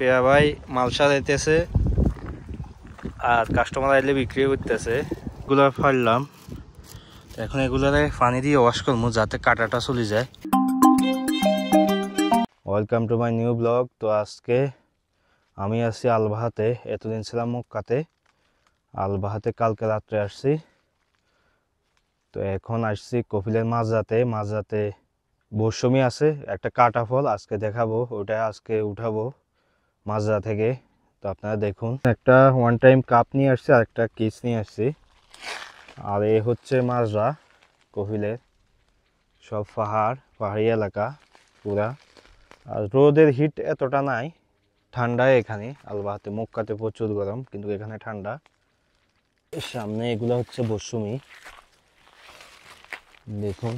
ফেয়া ভাই মাল সাজাইতেছে আর কাস্টমার আইলে বিক্রি করতেছে। এগুলো ফাড়লাম, এখন এগুলারে পানি দিয়ে ওয়াশ করবো যাতে কাটাটা চলে যায়। Welcome to my new blog. তো আজকে আমি আছি আলবাহাতে, এতদিন ছিলাম মক্কাতে। আলবাহাতে কালকে রাত্রে আসছি, তো এখন আসছি কপিলের মাঝরাতে মৌসুমি আছে একটা কাটা ফল আজকে দেখাবো, ওটা আজকে উঠাবো মাজরা থেকে। তো আপনারা দেখুন, একটা ওয়ান টাইম কাপ নিয়ে আসছি আর একটা কিস নিয়ে আসছি। আর এ হচ্ছে মাজরা কপিলের, সব পাহাড়ি এলাকা পুরা। আর রোদের হিট এতটা নাই, ঠান্ডায় এখানে আলবাহাতে। মক্কাতে প্রচুর গরম, কিন্তু এখানে ঠান্ডা। সামনে এগুলো হচ্ছে মৌসুমি, দেখুন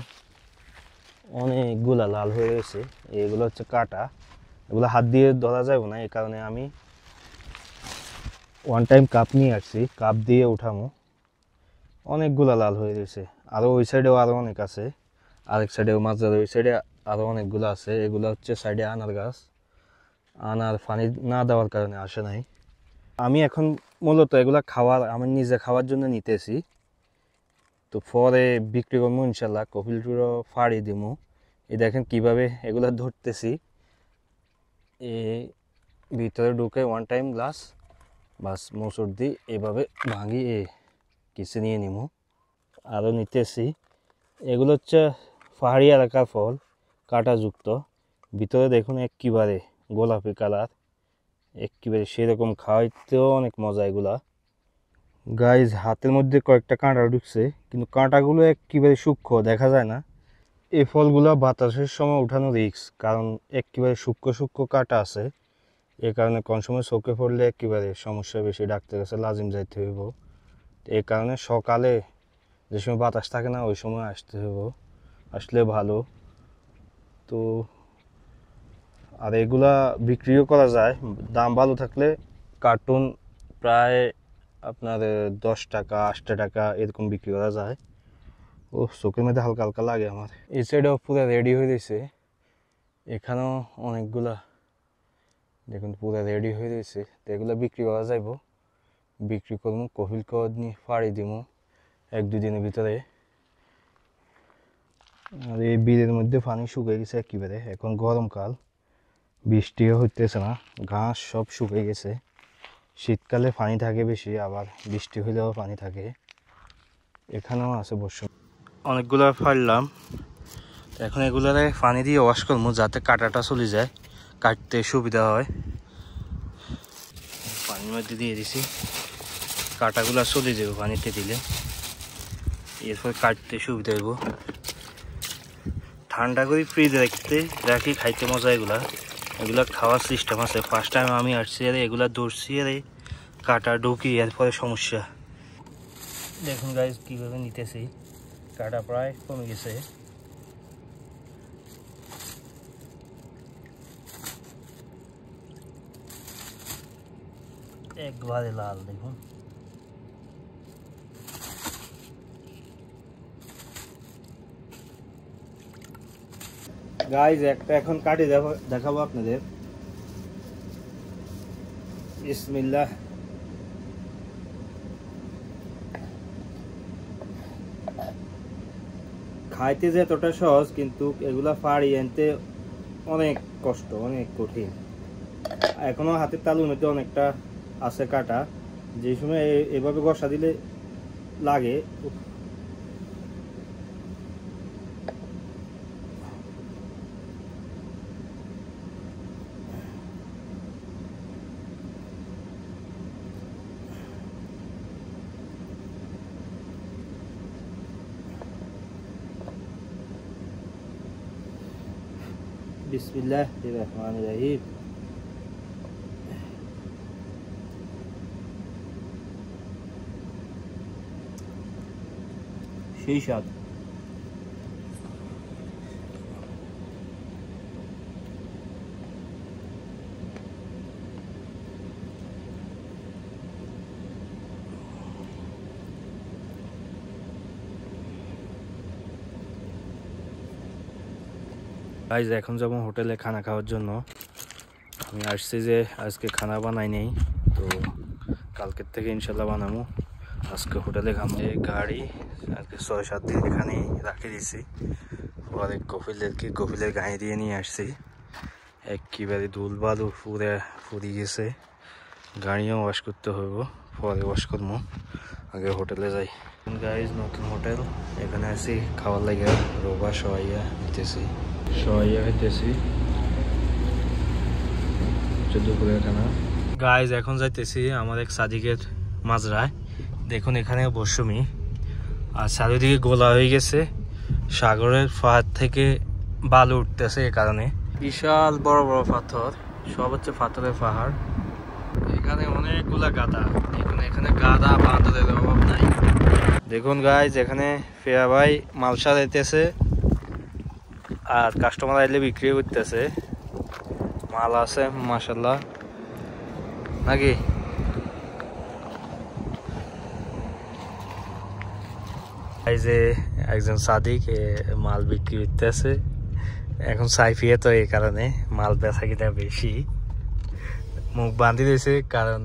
অনেকগুলা লাল হয়ে রয়েছে। এগুলো হচ্ছে কাটা, এগুলো হাত দিয়ে ধরা যাবে না, এই কারণে আমি ওয়ান টাইম কাপ নিয়ে আসছি, কাপ দিয়ে উঠামো। অনেকগুলা লাল হয়ে রয়েছে, আরও ওই সাইডেও আরও অনেক আছে, আরেক সাইডেও মাঝার ওই সাইডে আরও অনেকগুলো আছে। এগুলো হচ্ছে সাইডে আনার গাছ, আনার পানি না দেওয়ার কারণে আসে নাই। আমি এখন মূলত এগুলা আমি নিজে খাওয়ার জন্য নিতেছি, তো পরে বিক্রি করবো ইনশাল্লাহ। কপিল টুরো ফাড়ি দিমু। এই দেখেন কিভাবে এগুলা ধরতেছি, ভিতরে ঢুকে ওয়ান টাইম গ্লাস বাস মসুর দি এভাবে ভাঙি কিছু নিয়ে নিমু। আরও নিতেছি, এগুলো হচ্ছে পাহাড়ি এলাকার ফল, কাঁটাযুক্ত। ভিতরে দেখুন একেবারে গোলাপি কালার, একেবারে সেরকম খাওয়াইতেও অনেক মজা এগুলা। গাইজ হাতের মধ্যে কয়েকটা কাঁটা ঢুকছে, কিন্তু কাঁটাগুলো একেবারে সূক্ষ্ম, দেখা যায় না। এই ফলগুলো বাতাসের সময় উঠানো রিস্ক, কারণ একেবারে সূক্ষ্ম কাঁটা আছে। এই কারণে কোন সময় চোখে পড়লে একেবারে সমস্যা বেশি, ডাক্তারের কাছে লাজিম যাইতে হইব। এই কারণে সকালে যে সময় বাতাস থাকে না ওই সময় আসতে হইব, আসলে ভালো। তো আর এগুলা বিক্রিও করা যায়, দাম ভালো থাকলে কার্টুন প্রায় আপনার 10 টাকা 8 টাকা এরকম বিক্রি করা যায়। ও চোখের মধ্যে হালকা হালকা লাগে আমার। এই সাইডেও পুরো রেডি হয়ে গেছে, এখানেও অনেকগুলা দেখুন পুরো রেডি হয়ে রয়েছে। তো এগুলো বিক্রি করা যাইব, বিক্রি করবো, কপিল কদ নিয়ে ফাড়ি দিব 1-2 দিনের ভিতরে। আর এই বিলের মধ্যে পানি শুকিয়ে গেছে একেবারে, এখন গরমকাল, বৃষ্টিও হইতেছে না, ঘাস সব শুকিয়ে গেছে। শীতকালে পানি থাকে বেশি, আবার বৃষ্টি হইলেও পানি থাকে। এখানেও আছে বর্ষ। অনেকগুলো ফাড়লাম, এখন এগুলারে পানি দিয়ে ওয়াশ করবো যাতে কাটাটা চলে যায়, কাটতে সুবিধা হয়। পানির মধ্যে দিয়ে দিছি, কাটাগুলো চলে যাবে পানিতে দিলে, এরপর কাটতে সুবিধা হইব। ঠান্ডা করে ফ্রিজে রাখি খাইতে মজা। এগুলা খাওয়ার সিস্টেম আছে। ফার্স্ট টাইম আমি আসছি আর এগুলা ধরছি, আর কাটা ঢুকি, এরপরে সমস্যা। দেখুন গাইজ কীভাবে নিতেছি, কাটা প্রায় কমে গেছে। একবারে লাল দেখুন। গাইজ একটা এখন কাটি দেখাবো আপনাদের। বিসমিল্লাহ। খাইতে যে এতটা সহজ, কিন্তু এগুলা ফাড়ি আনতে অনেক কষ্ট, অনেক কঠিন। এখনো হাতের তালুর মধ্যে অনেকটা আছে কাটা, যে সময় এভাবে ঘষা দিলে লাগে। বিসমিল্লাহির-রহমানির-রহিম। সেই স্বাদ। গাইজ এখন যাবো হোটেলে খানা খাওয়ার জন্য। আমি আসছি যে আজকে খানা বানাই নেই, তো কালকের থেকে ইনশাল্লাহ বানাবো। আজকে হোটেলে খাবো। এই গাড়ি আজকে 6-7 দিন এখানেই রাখে দিয়েছি। পরে কপিলের গাড়ি দিয়ে নিয়ে আসছি। একেবারে ধুল বালু ফুরি গেছে, গাড়িও ওয়াশ করতে হইব, পরে ওয়াশ করবো। আগে হোটেলে যাই। গাইজ নতুন হোটেল, এখানে আসি খাওয়ার লাগে। রোবা সহাইয়া খাইতেছি দুপুরের খানা। গাইজ এখন যাইতেছি আমার এক সাদিকের মাজরায়। দেখুন এখানে বসুমি, আর চারিদিকে গোলা হয়ে গেছে। সাগরের পাহাড় থেকে বালু উঠতেছে, এ কারণে বিশাল বড় বড় পাথর, সব হচ্ছে পাথরের পাহাড়। এখানে অনেকগুলা গাদা, দেখুন এখানে গাদা বাঁধরের অভাব নাই। দেখুন গাইজ এখানে ফেয়া ভাই মালসা দিতেছে, আর কাস্টমার আইলে বিক্রি করতেছে। মাল আছে মাশাল্লাহ নাকি। এই যে একজন সাদিক মাল বিক্রি করতেছে। এখন সাইফিয়ে তো এই কারণে মাল বেচা কিনা বেশি, মুখ বাঁধি দিয়েছে কারণ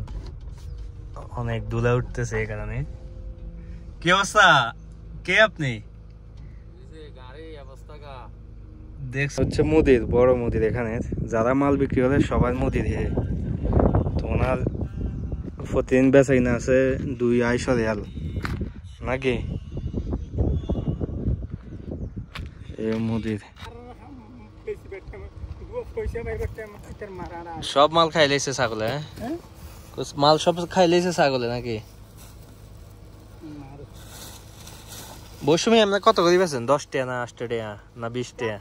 অনেক দুলা উঠতেছে এই কারণে। কি অবস্থা? কে আপনি? দেখছ হচ্ছে মুদির, বড় মুদির। এখানে যারা মাল বিক্রি হলে সবার মুদির। তো ওনার প্রতিদিন বেচা কিনা আছে 200 রিয়াল নাকি। মুদির সব মাল খাই লাইছে ছাগলে। মাল সব খাই লাইছে ছাগলে নাকি। বসুমি আপনার কত করে বেছেন? 10 টাকা না 8 টাকা না 20 টাকা?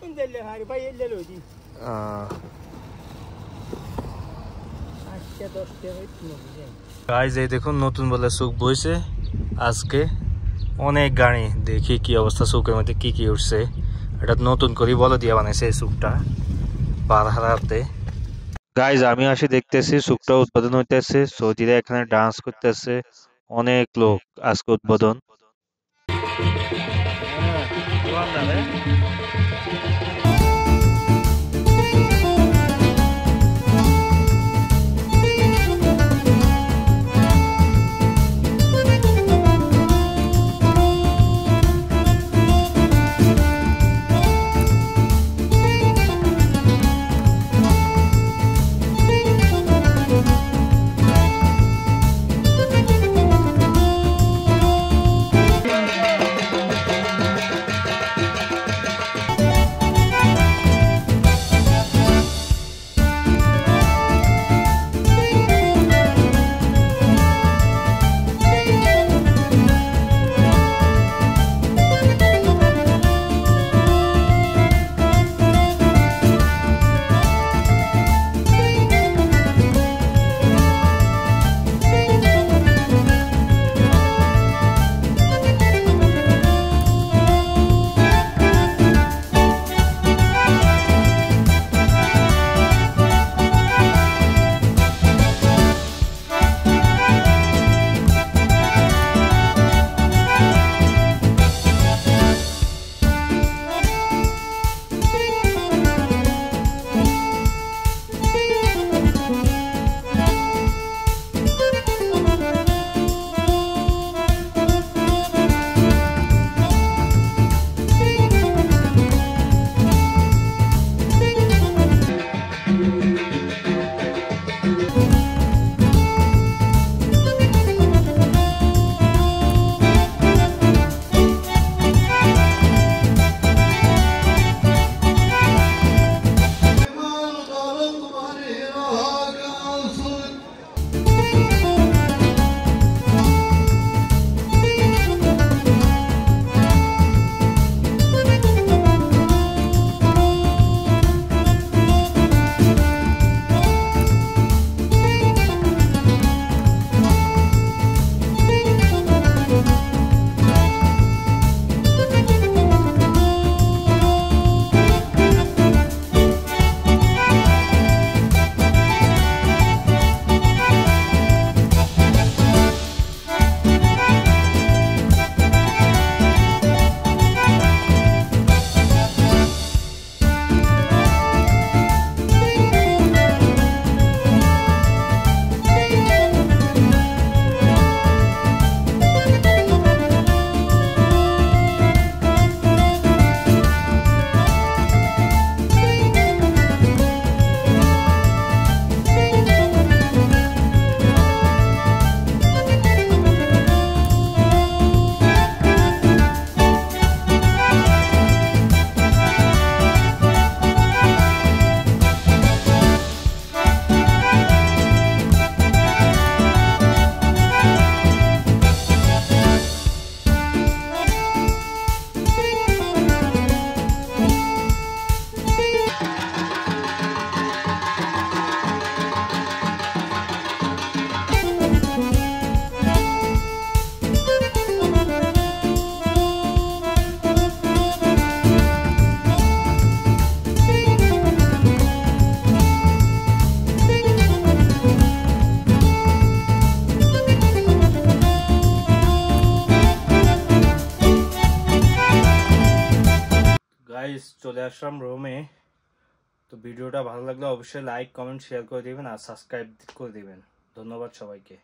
গাইজ এই দেখুন নতুন বলে সুখ বইছে আজকে। অনেক গাড়ি, দেখি কি অবস্থা সুখের মধ্যে কি কি উঠছে। এটা নতুন করে বলে দিয়ে বানাইছে এই সুখটা পার হারাতে। গাইজ আমি আসি দেখতেছি সুখটা উদ্বোধন হইতেছে, সৌদিরা এখানে ডান্স করতেছে, অনেক লোক আজকে উদ্বোধন। চলে আসলাম রুমে। তো ভিডিওটা ভালো লাগলে অবশ্যই লাইক কমেন্ট শেয়ার করে দিবেন আর সাবস্ক্রাইব করে দিবেন। ধন্যবাদ সবাইকে।